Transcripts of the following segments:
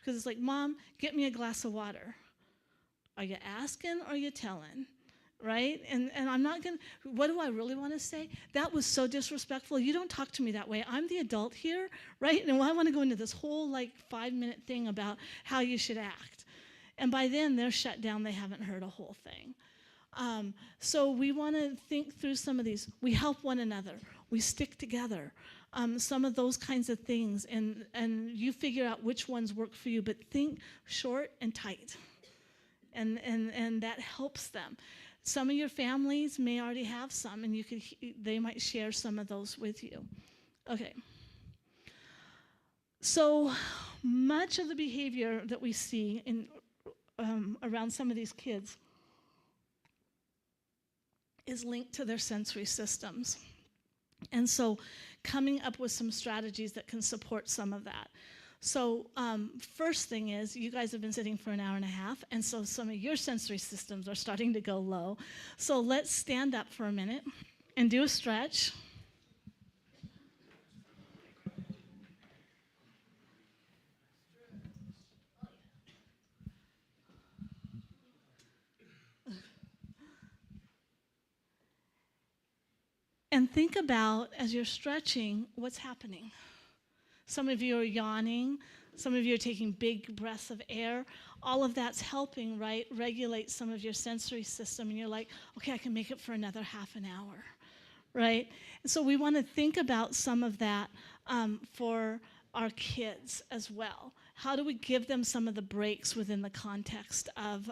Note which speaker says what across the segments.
Speaker 1: Because it's like, Mom, get me a glass of water. Are you asking or are you telling? Right? And I'm not going to, what do I really want to say? That was so disrespectful. You don't talk to me that way. I'm the adult here, right? And I want to go into this whole 5-minute thing about how you should act. And by then they're shut down. They haven't heard a whole thing. So we want to think through some of these. We help one another. We stick together. Some of those kinds of things. And you figure out which ones work for you, but think short and tight. And that helps them. Some of your families may already have some, and they might share some of those with you. Okay. So much of the behavior that we see around some of these kids is linked to their sensory systems. And so coming up with some strategies that can support some of that. So first thing is, you guys have been sitting for an hour and a half, and so some of your sensory systems are starting to go low. So let's stand up for a minute and do a stretch. And think about, as you're stretching, what's happening. Some of you are yawning. Some of you are taking big breaths of air. All of that's helping, right, regulate some of your sensory system. And you're like, okay, I can make it for another half an hour, right? And so we want to think about some of that for our kids as well. How do we give them some of the breaks within the context of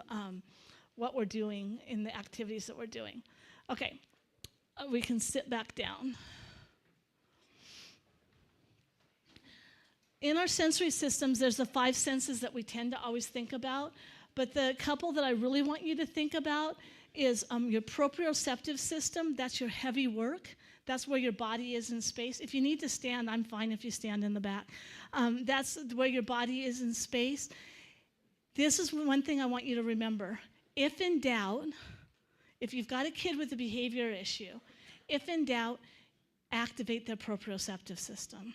Speaker 1: what we're doing in the activities that we're doing? Okay, we can sit back down. In our sensory systems, there's the 5 senses that we tend to always think about, but the couple that I really want you to think about is your proprioceptive system. That's your heavy work. That's where your body is in space. If you need to stand, I'm fine if you stand in the back. That's where your body is in space. This is one thing I want you to remember. If in doubt, if you've got a kid with a behavior issue, if in doubt, activate their proprioceptive system.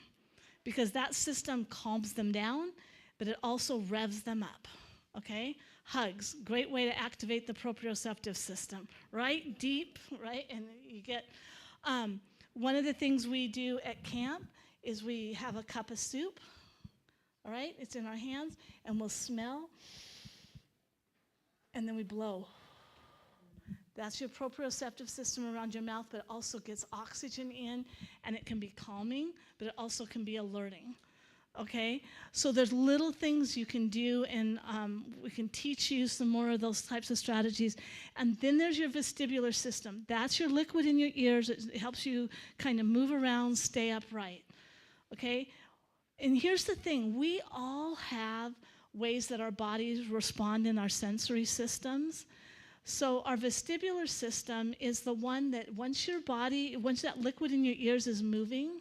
Speaker 1: Because that system calms them down, but it also revs them up, okay? Hugs, great way to activate the proprioceptive system, right? Deep, right? And you get, one of the things we do at camp is we have a cup of soup, all right? It's in our hands, and we'll smell, and then we blow. That's your proprioceptive system around your mouth, but it also gets oxygen in, and it can be calming, but it also can be alerting, okay? So there's little things you can do, and we can teach you some more of those types of strategies. And then there's your vestibular system. That's your liquid in your ears. It helps you kind of move around, stay upright, okay? And here's the thing. We all have ways that our bodies respond in our sensory systems. So our vestibular system is the one that once that liquid in your ears is moving,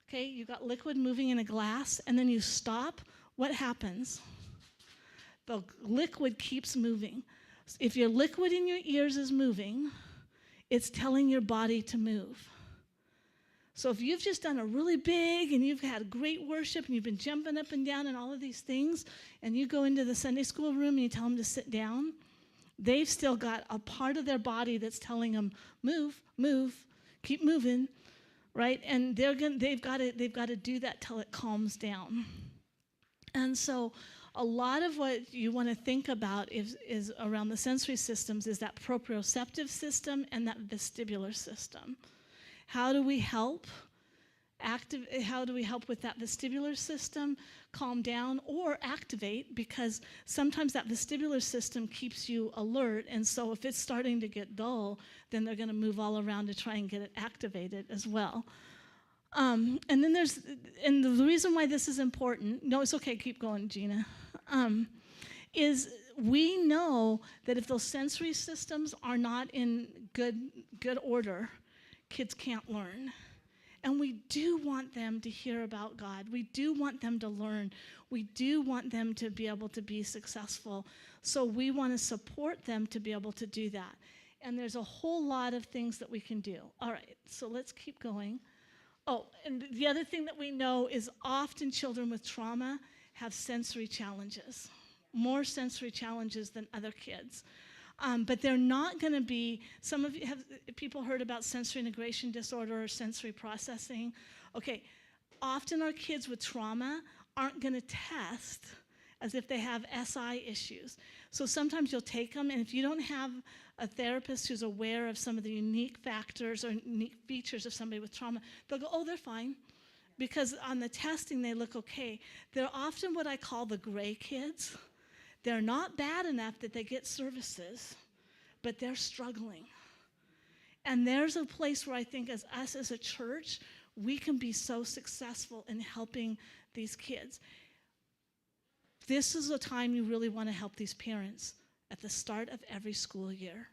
Speaker 1: okay, you got liquid moving in a glass, and then you stop, what happens? The liquid keeps moving. If your liquid in your ears is moving, it's telling your body to move. So if you've just done a really big and you've had great worship and you've been jumping up and down and all of these things, and you go into the Sunday school room and you tell them to sit down, they've still got a part of their body that's telling them, move, move, keep moving, right? And they've got to do that till it calms down. And so a lot of what you want to think about is around the sensory systems is that proprioceptive system and that vestibular system. How do we help with that vestibular system calm down or activate? Because sometimes that vestibular system keeps you alert, and so if it's starting to get dull, then they're going to move all around to try and get it activated as well. And then the reason why this is important, no, it's okay, keep going, Gina, is we know that if those sensory systems are not in good order, kids can't learn. And we do want them to hear about God. We do want them to learn. We do want them to be able to be successful. So we want to support them to be able to do that. And there's a whole lot of things that we can do. All right, so let's keep going. Oh, and the other thing that we know is often children with trauma have sensory challenges, more sensory challenges than other kids. But they're not going to be, some of you have, people heard about sensory integration disorder or sensory processing. Okay, often our kids with trauma aren't going to test as if they have SI issues. So sometimes you'll take them, and if you don't have a therapist who's aware of some of the unique factors or unique features of somebody with trauma, they'll go, oh, they're fine. Because on the testing, they look okay. They're often what I call the gray kids. They're not bad enough that they get services, but they're struggling. And there's a place where I think as us as a church, we can be so successful in helping these kids. This is a time you really want to help these parents at the start of every school year.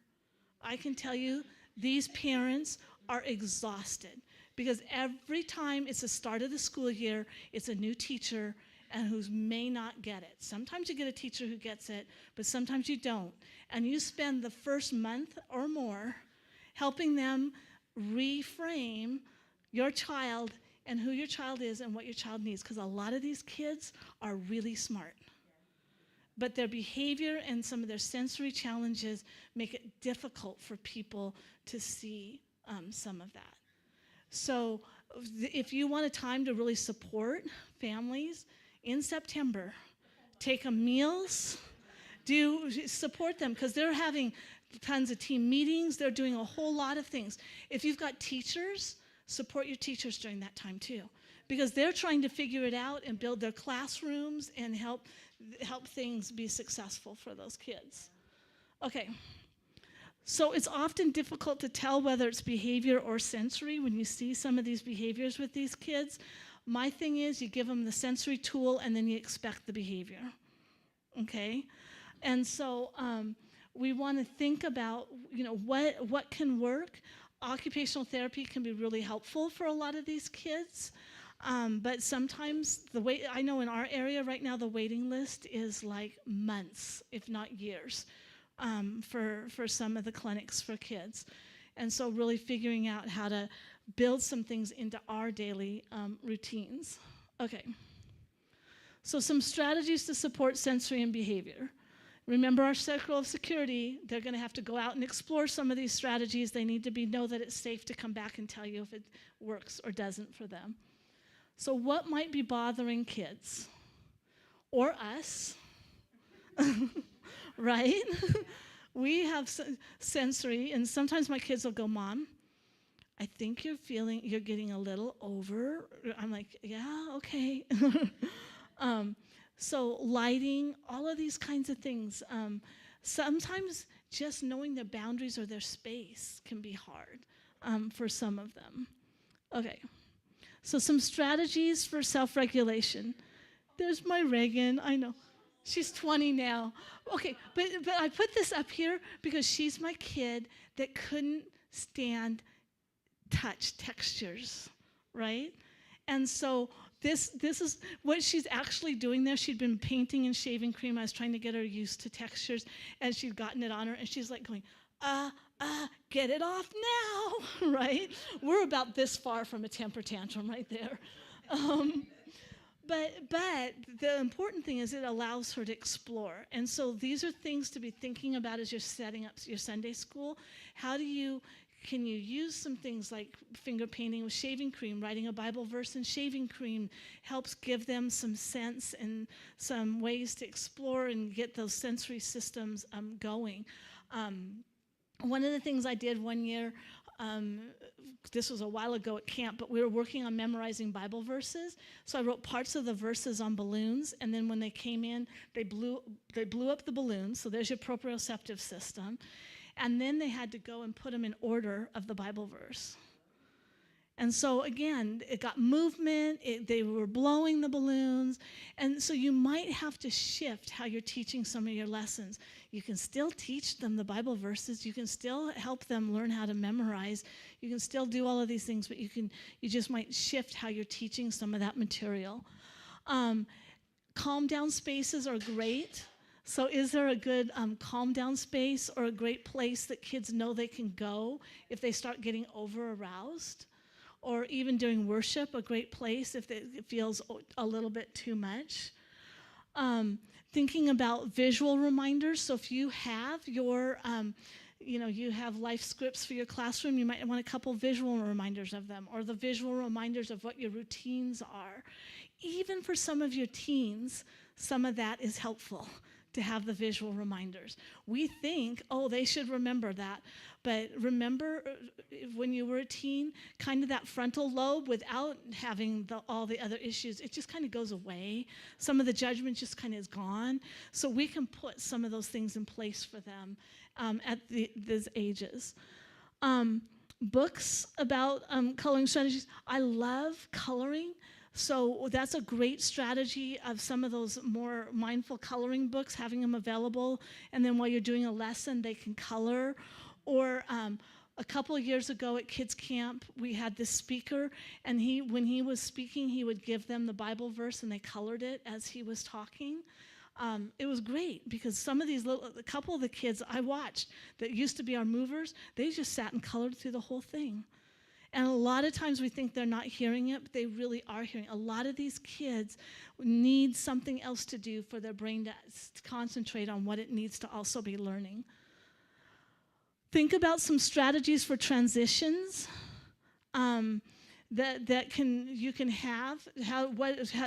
Speaker 1: I can tell you, these parents are exhausted because every time it's the start of the school year, it's a new teacher and who may not get it. Sometimes you get a teacher who gets it, but sometimes you don't. And you spend the first month or more helping them reframe your child and who your child is and what your child needs, because a lot of these kids are really smart. But their behavior and some of their sensory challenges make it difficult for people to see some of that. So if you want a time to really support families, in September, take them meals, support them, because they're having tons of team meetings, they're doing a whole lot of things. If you've got teachers, support your teachers during that time too, because they're trying to figure it out and build their classrooms and help things be successful for those kids. Okay, so it's often difficult to tell whether it's behavior or sensory when you see some of these behaviors with these kids. My thing is you give them the sensory tool and then you expect the behavior, okay? And so we want to think about, what can work. Occupational therapy can be really helpful for a lot of these kids. But sometimes I know in our area right now, the waiting list is like months, if not years, for some of the clinics for kids. And so really figuring out how to build some things into our daily routines. Okay. So some strategies to support sensory and behavior. Remember our circle of security, they're going to have to go out and explore some of these strategies. They need to know that it's safe to come back and tell you if it works or doesn't for them. So what might be bothering kids? Or us? Right? We have sensory, and sometimes my kids will go, Mom, I think you're getting a little over. I'm like, yeah, okay. So lighting, all of these kinds of things. Sometimes just knowing their boundaries or their space can be hard for some of them. Okay. So some strategies for self-regulation. There's my Reagan, I know. She's 20 now. Okay, but I put this up here because she's my kid that couldn't stand touch textures, right? And so this is what she's actually doing there. She'd been painting and shaving cream. I was trying to get her used to textures, and she'd gotten it on her, and she's like going, get it off now, right? We're about this far from a temper tantrum right there. But the important thing is it allows her to explore. And so these are things to be thinking about as you're setting up your Sunday school. Can you use some things like finger painting with shaving cream, writing a Bible verse in shaving cream helps give them some sense and some ways to explore and get those sensory systems going. One of the things I did one year, this was a while ago at camp, but we were working on memorizing Bible verses. So I wrote parts of the verses on balloons, and then when they came in, they blew up the balloons. So there's your proprioceptive system. And then they had to go and put them in order of the Bible verse. And so again, it got movement, they were blowing the balloons, and so you might have to shift how you're teaching some of your lessons. You can still teach them the Bible verses, you can still help them learn how to memorize, you can still do all of these things, but you just might shift how you're teaching some of that material. Calm down spaces are great. So is there a good calm down space or a great place that kids know they can go if they start getting over aroused? Or even during worship, a great place if it feels a little bit too much. Thinking about visual reminders. So if you have your, you have life scripts for your classroom, you might want a couple visual reminders of them, or the visual reminders of what your routines are. Even for some of your teens, some of that is helpful to have the visual reminders. We think, oh, they should remember that. But remember when you were a teen, kind of that frontal lobe, without having all the other issues, it just kind of goes away. Some of the judgment just kind of is gone. So we can put some of those things in place for them at these ages. Books about coloring strategies. I love coloring. So that's a great strategy of some of those more mindful coloring books, having them available, and then while you're doing a lesson, they can color. Or a couple of years ago at kids camp, we had this speaker, and when he was speaking, he would give them the Bible verse, and they colored it as he was talking. It was great because a couple of the kids I watched that used to be our movers, they just sat and colored through the whole thing. And a lot of times we think they're not hearing it, but they really are hearing it. A lot of these kids need something else to do for their brain to concentrate on what it needs to also be learning. Think about some strategies for transitions that you can have.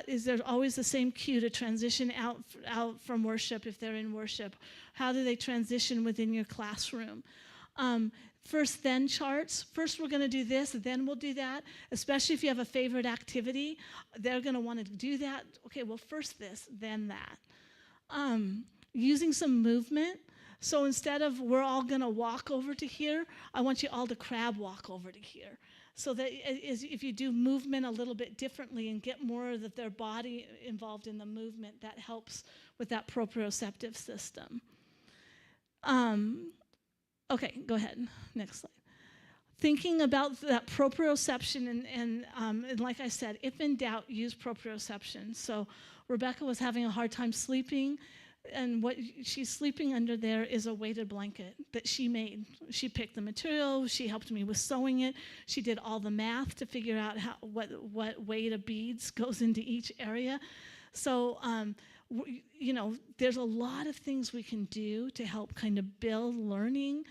Speaker 1: Is there always the same cue to transition out from worship if they're in worship? How do they transition within your classroom? First, then charts. First, we're going to do this, then we'll do that. Especially if you have a favorite activity, they're going to want to do that. Okay, well, first this, then that. Using some movement. So instead of we're all going to walk over to here, I want you all to crab walk over to here. So that if you do movement a little bit differently and get more of their body involved in the movement, that helps with that proprioceptive system. Okay, go ahead. Next slide. Thinking about that proprioception, and like I said, if in doubt, use proprioception. So Rebecca was having a hard time sleeping, and what she's sleeping under there is a weighted blanket that she made. She picked the material. She helped me with sewing it. She did all the math to figure out what weight of beads goes into each area. So there's a lot of things we can do to help kind of build learning,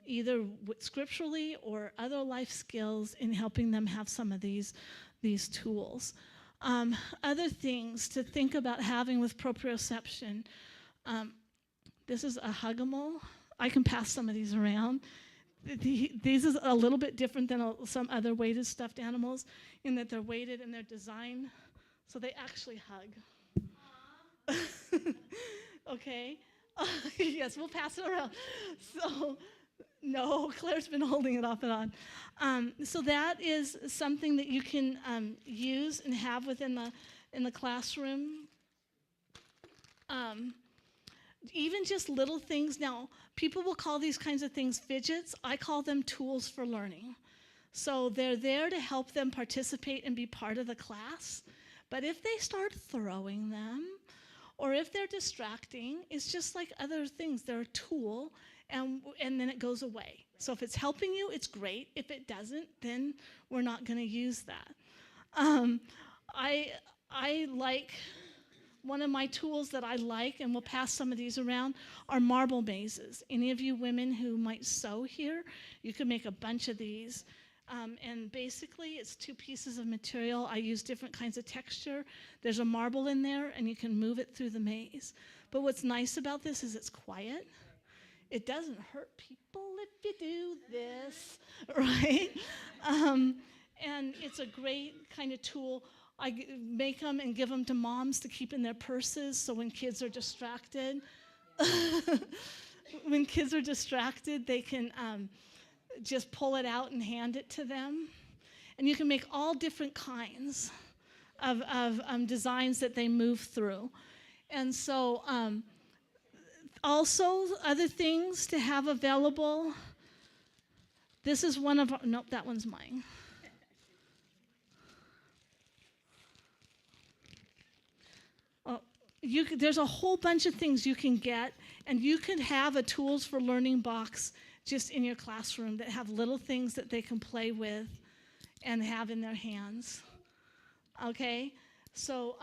Speaker 1: either scripturally or other life skills, in helping them have some of these tools. Other things to think about having with proprioception. This is a Huggimal. I can pass some of these around. These is a little bit different than some other weighted stuffed animals in that they're weighted and they're designed so they actually hug. Okay. Yes, we'll pass it around. So, no, Claire's been holding it off and on. So that is something that you can use and have within the classroom. Even just little things. Now, people will call these kinds of things fidgets. I call them tools for learning. So they're there to help them participate and be part of the class. But if they start throwing them, or if they're distracting, it's just like other things. They're a tool, and then it goes away. So if it's helping you, it's great. If it doesn't, then we're not going to use that. I like, one of my tools that I like, and we'll pass some of these around, are marble mazes. Any of you women who might sew here, you can make a bunch of these. And basically, it's 2 pieces of material. I use different kinds of texture. There's a marble in there, and you can move it through the maze. But what's nice about this is it's quiet. It doesn't hurt people if you do this, right? And it's a great kind of tool. I make them and give them to moms to keep in their purses, so when kids are distracted, they can just pull it out and hand it to them. And you can make all different kinds of designs that they move through. And so also other things to have available. This is one of our, nope, that one's mine. There's a whole bunch of things you can get, and you can have a tools for learning box just in your classroom that have little things that they can play with and have in their hands. Okay? So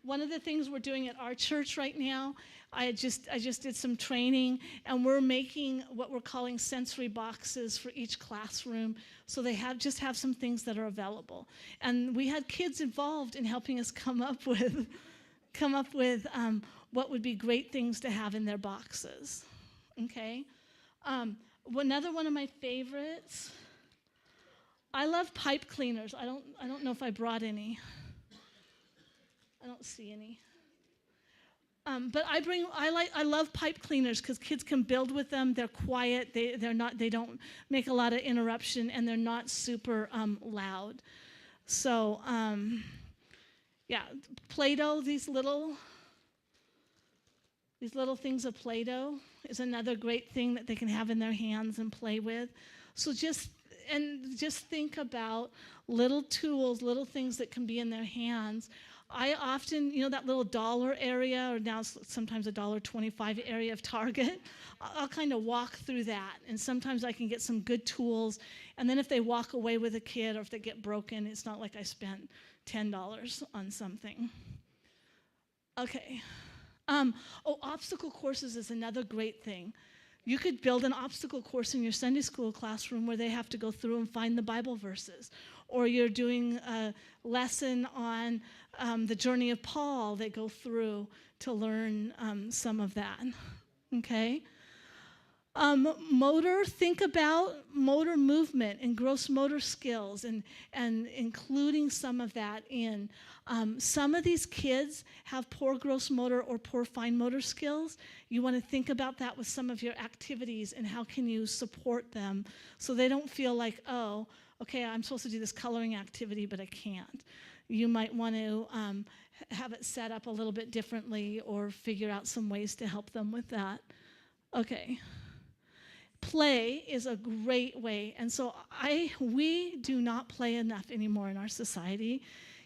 Speaker 1: One of the things we're doing at our church right now, I just did some training, and we're making what we're calling sensory boxes for each classroom, so they just have some things that are available. And we had kids involved in helping us come up with what would be great things to have in their boxes. Okay, another one of my favorites. I love pipe cleaners. I don't know if I brought any. I don't see any. But I love pipe cleaners because kids can build with them. They're quiet. They don't make a lot of interruption, and they're not super loud. So yeah, Play-Doh. These little things of Play-Doh is another great thing that they can have in their hands and play with. So just think about little tools, little things that can be in their hands. I often, that little dollar area, or now sometimes a $1.25 area of Target, I'll kind of walk through that. And sometimes I can get some good tools. And then if they walk away with a kid, or if they get broken, it's not like I spent $10 on something. Okay. Obstacle courses is another great thing. You could build an obstacle course in your Sunday school classroom where they have to go through and find the Bible verses. Or you're doing a lesson on the journey of Paul. They go through to learn some of that. Okay? Think about motor movement and gross motor skills and including some of that in. Some of these kids have poor gross motor or poor fine motor skills. You want to think about that with some of your activities and how can you support them so they don't feel like, oh, okay, I'm supposed to do this coloring activity, but I can't. You might want to have it set up a little bit differently or figure out some ways to help them with that. Okay. Play is a great way. And so we do not play enough anymore in our society.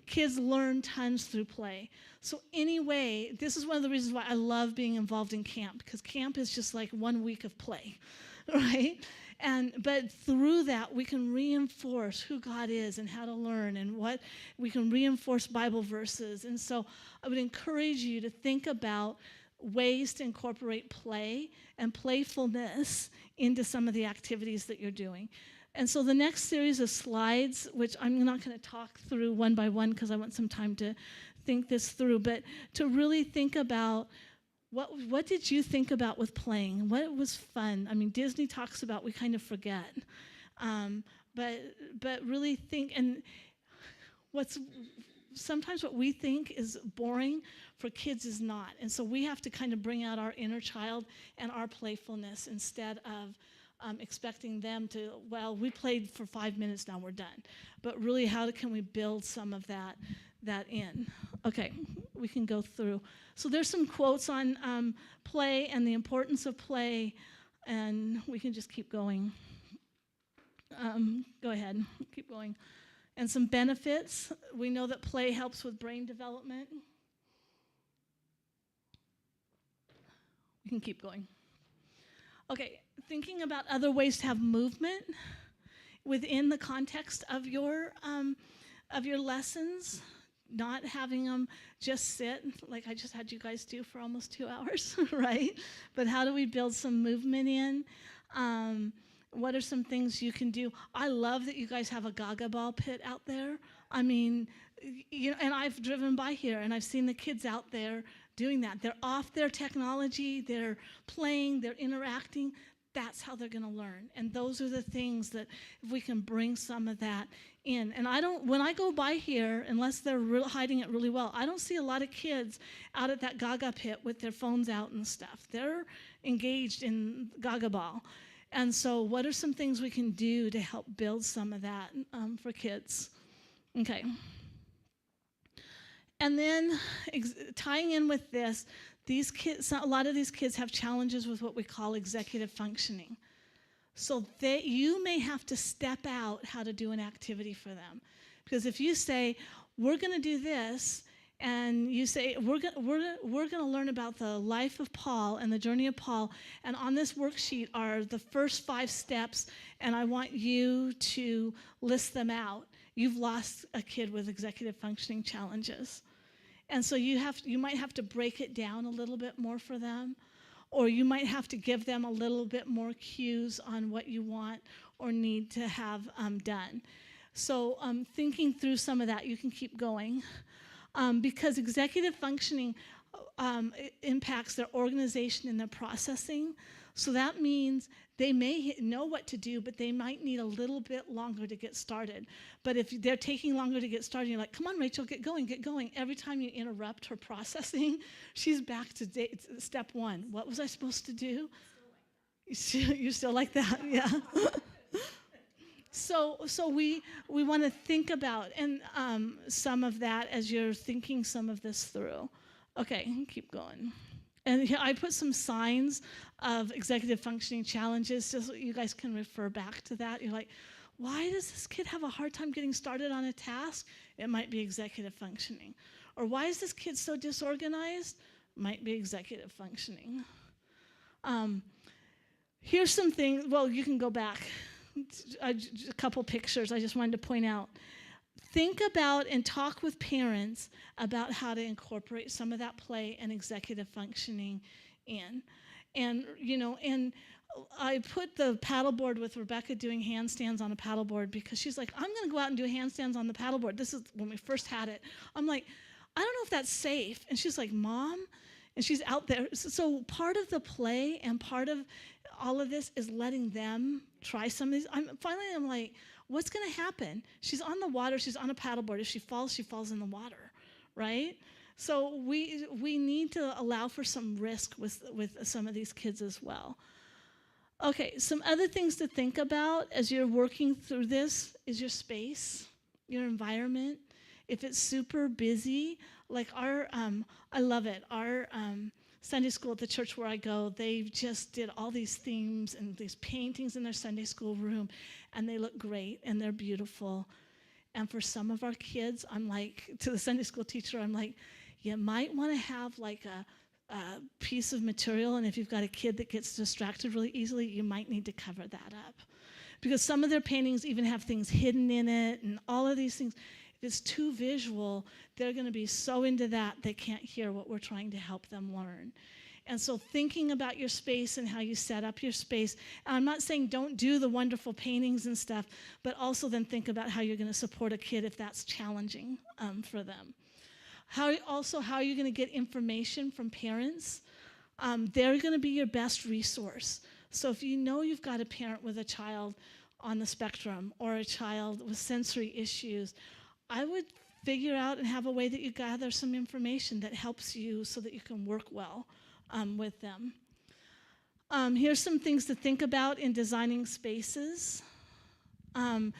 Speaker 1: Kids learn tons through play. So anyway, this is one of the reasons why I love being involved in camp, because camp is just like 1 week of play, right? But through that, we can reinforce who God is and how to learn, and we can reinforce Bible verses. And so I would encourage you to think about ways to incorporate play and playfulness into some of the activities that you're doing. And so the next series of slides, which I'm not going to talk through one by one because I want some time to think this through, but to really think about what did you think about with playing? What was fun? I mean, Disney talks about we kind of forget. But really think, and sometimes what we think is boring for kids is not. And so we have to kind of bring out our inner child and our playfulness instead of expecting them to, well, we played for 5 minutes, now we're done. But really, how can we build some of that in? Okay, we can go through. So there's some quotes on play and the importance of play, and we can just keep going. Go ahead, keep going. And some benefits. We know that play helps with brain development. We can keep going. Okay, thinking about other ways to have movement within the context of your lessons, not having them just sit like I just had you guys do for almost 2 hours, right? But how do we build some movement in? What are some things you can do? I love that you guys have a Gaga ball pit out there. I mean, and I've driven by here and I've seen the kids out there doing that. They're off their technology, they're playing, they're interacting. That's how they're going to learn. And those are the things that if we can bring some of that in. And when I go by here, unless they're hiding it really well, I don't see a lot of kids out at that Gaga pit with their phones out and stuff. They're engaged in Gaga ball. And so what are some things we can do to help build some of that for kids? Okay. And then tying in with this, these kids, a lot of these kids have challenges with what we call executive functioning. So you may have to step out how to do an activity for them. Because if you say, we're going to do this, and you say, we're going to learn about the life of Paul and the journey of Paul, and on this worksheet are the first 5 steps, and I want you to list them out. You've lost a kid with executive functioning challenges. And so you might have to break it down a little bit more for them, or you might have to give them a little bit more cues on what you want or need to have done. So thinking through some of that, you can keep going. Because executive functioning impacts their organization and their processing. So that means they may know what to do, but they might need a little bit longer to get started. But if they're taking longer to get started, you're like, come on, Rachel, get going, get going. Every time you interrupt her processing, she's back to step one. What was I supposed to do? You're still like that, yeah. So we want to think about and some of that as you're thinking some of this through. Okay, keep going. And here I put some signs of executive functioning challenges just so you guys can refer back to that. You're like, why does this kid have a hard time getting started on a task? It might be executive functioning. Or why is this kid so disorganized? Might be executive functioning. Here's some things, well, you can go back. A couple pictures I just wanted to point out. Think about and talk with parents about how to incorporate some of that play and executive functioning in. And, and I put the paddleboard with Rebecca doing handstands on a paddleboard because she's like, I'm going to go out and do handstands on the paddleboard. This is when we first had it. I'm like, I don't know if that's safe. And she's like, Mom? And she's out there. So part of the play and part of all of this is letting them try some of these. I'm like, what's going to happen? She's on the water. She's on a paddleboard. If she falls in the water, right? So we need to allow for some risk with some of these kids as well. Okay, some other things to think about as you're working through this is your space, your environment. If it's super busy, like I love it. Our Sunday school at the church where I go, they just did all these themes and these paintings in their Sunday school room, and they look great and they're beautiful. And for some of our kids, I'm like, to the Sunday school teacher, I'm like, you might want to have like a piece of material, and if you've got a kid that gets distracted really easily, you might need to cover that up. Because some of their paintings even have things hidden in it and all of these things. If it's too visual, they're going to be so into that they can't hear what we're trying to help them learn. And so thinking about your space and how you set up your space, and I'm not saying don't do the wonderful paintings and stuff, but also then think about how you're going to support a kid if that's challenging for them. How are you going to get information from parents? They're going to be your best resource. So if you know you've got a parent with a child on the spectrum or a child with sensory issues, I would figure out and have a way that you gather some information that helps you so that you can work well with them. Here's some things to think about in designing spaces and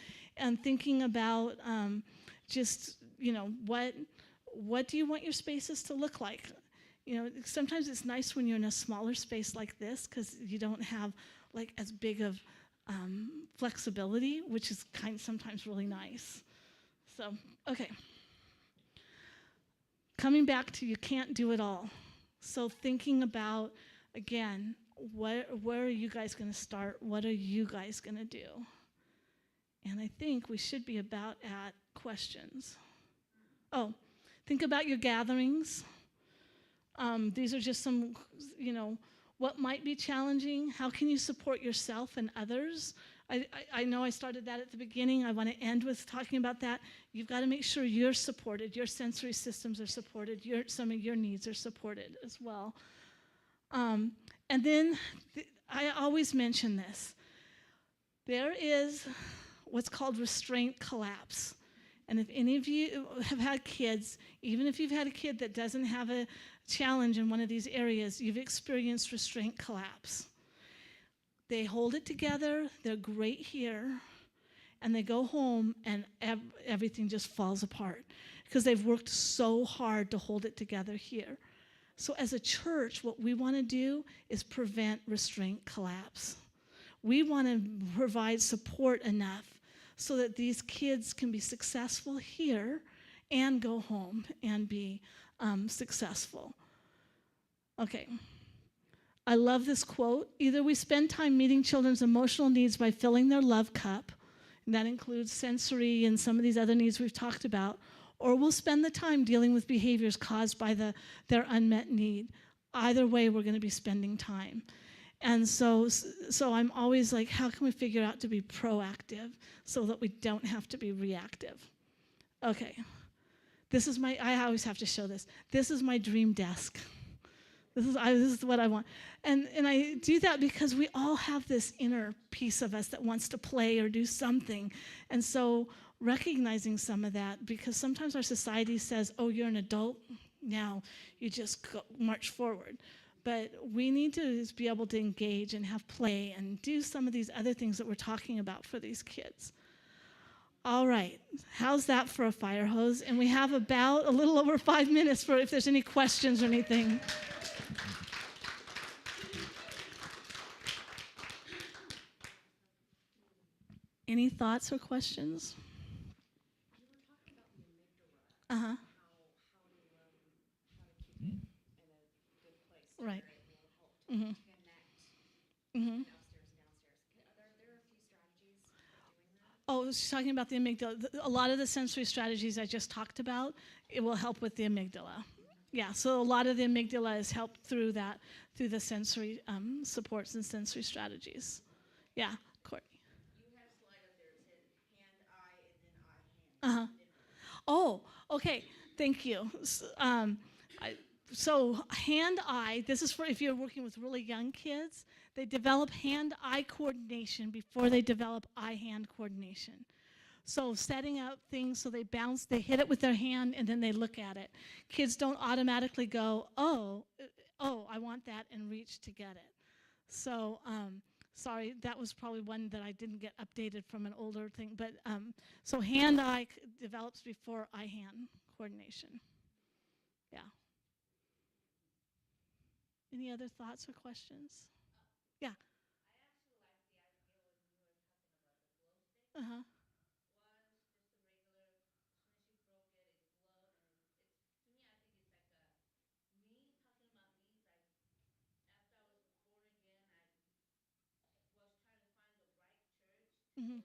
Speaker 1: thinking about just, what do you want your spaces to look like? Sometimes it's nice when you're in a smaller space like this because you don't have like as big of flexibility, which is sometimes really nice. So, okay. Coming back to you can't do it all. So thinking about, again, where are you guys going to start? What are you guys going to do? And I think we should be about at questions. Oh, think about your gatherings. These are just some, what might be challenging. How can you support yourself and others? I know I started that at the beginning. I want to end with talking about that. You've got to make sure you're supported. Your sensory systems are supported. Some of your needs are supported as well. And then I always mention this. There is what's called restraint collapse. And if any of you have had kids, even if you've had a kid that doesn't have a challenge in one of these areas, you've experienced restraint collapse. They hold it together, they're great here, and they go home and everything just falls apart because they've worked so hard to hold it together here. So as a church, what we want to do is prevent restraint collapse. We want to provide support enough so that these kids can be successful here and go home and be successful. Okay. I love this quote. Either we spend time meeting children's emotional needs by filling their love cup, and that includes sensory and some of these other needs we've talked about, or we'll spend the time dealing with behaviors caused by their unmet need. Either way, we're going to be spending time. And so I'm always like, how can we figure out to be proactive so that we don't have to be reactive? Okay. I always have to show this. This is my dream desk. This is what I want. And I do that because we all have this inner piece of us that wants to play or do something. And so recognizing some of that, because sometimes our society says, oh, you're an adult, now you just march forward. But we need to be able to engage and have play and do some of these other things that we're talking about for these kids. All right, how's that for a fire hose? And we have about a little over 5 minutes for if there's any questions or anything. Any thoughts or questions? Uh-huh. Right. Mm-hmm. Mm-hmm. Oh, she's talking about the amygdala. A lot of the sensory strategies I just talked about, it will help with the amygdala. Yeah, so a lot of the amygdala is helped through that, through the sensory supports and sensory strategies. Yeah, Courtney. You had a slide up there that said hand, eye, and then eye, hand. Oh, okay. Thank you. So hand-eye, this is for if you're working with really young kids, they develop hand-eye coordination before they develop eye-hand coordination. So setting up things so they bounce, they hit it with their hand, and then they look at it. Kids don't automatically go, oh, I want that, and reach to get it. So, sorry, that was probably one that I didn't get updated from an older thing. But so hand-eye develops before eye-hand coordination. Yeah. Any other thoughts or questions? Yeah. Uh-huh. Mm-hmm.